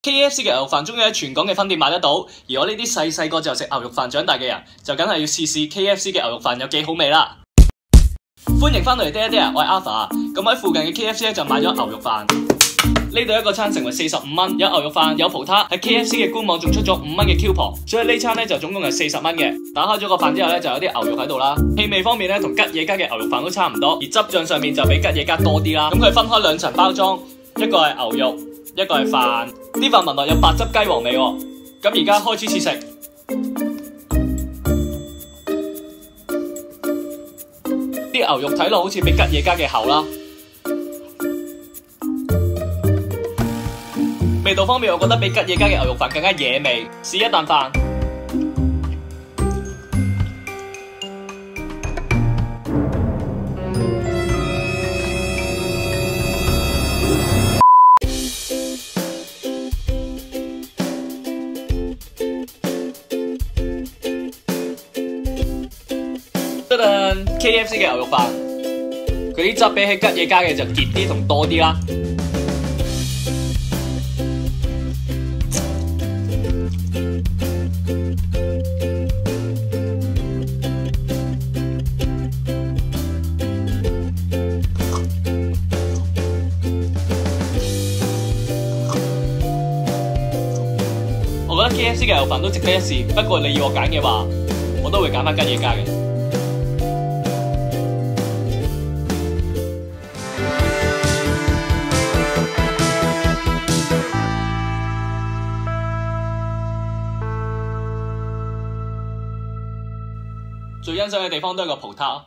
KFC 嘅牛肉飯終於喺全港嘅分店買得到，而我呢啲細個就食牛肉飯長大嘅人，就梗係要試試 KFC 嘅牛肉飯有幾好味啦！歡迎翻到嚟爹爹啊，我係 Alpha，咁喺附近嘅 KFC 咧就買咗牛肉飯，呢度一個餐成為45蚊，有牛肉飯有葡撻，喺 KFC 嘅官網仲出咗5蚊嘅 coupon，所以呢餐咧就總共係40蚊嘅。打開咗個飯之後咧就有啲牛肉喺度啦，氣味方面咧同吉野家嘅牛肉飯都差唔多，而汁醬上面就比吉野家多啲啦。咁佢分開2層包裝，一個係牛肉，一個係飯，啲飯聞落有白汁雞皇味喎。咁而家開始試食。啲牛肉睇落好似比吉野家嘅厚啦，味道方面我覺得比吉野家嘅牛肉飯更加惹味。試一啖飯，KFC 嘅牛肉飯，佢啲汁比起吉野家嘅就結啲同多啲啦。我覺得 KFC 嘅牛肉飯都值得一試，不過你要我揀嘅話，我都會揀返吉野家嘅。最欣賞嘅地方都係個葡撻。